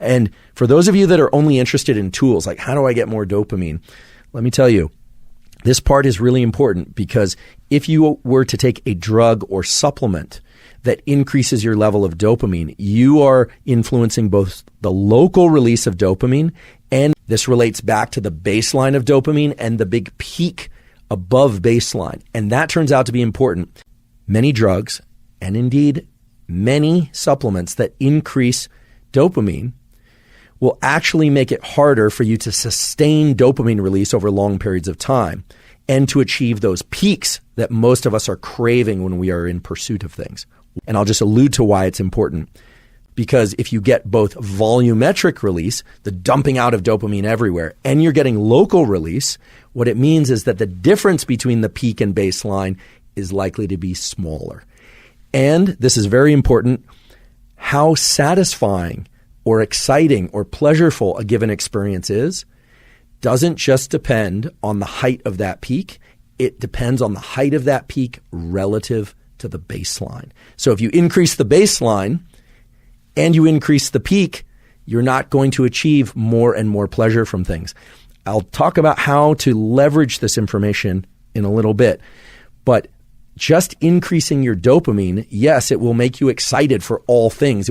And for those of you that are only interested in tools, like how do I get more dopamine? Let me tell you, this part is really important because if you were to take a drug or supplement that increases your level of dopamine, you are influencing both the local release of dopamine, and this relates back to the baseline of dopamine and the big peak above baseline. And that turns out to be important. Many drugs, and indeed many supplements that increase dopamine, will actually make it harder for you to sustain dopamine release over long periods of time and to achieve those peaks that most of us are craving when we are in pursuit of things. And I'll just allude to why it's important. Because if you get both volumetric release, the dumping out of dopamine everywhere, and you're getting local release, what it means is that the difference between the peak and baseline is likely to be smaller. And this is very important, how satisfying or exciting or pleasureful a given experience is doesn't just depend on the height of that peak. It depends on the height of that peak relative to the baseline. So if you increase the baseline and you increase the peak, you're not going to achieve more and more pleasure from things. I'll talk about how to leverage this information in a little bit, but just increasing your dopamine, yes, it will make you excited for all things.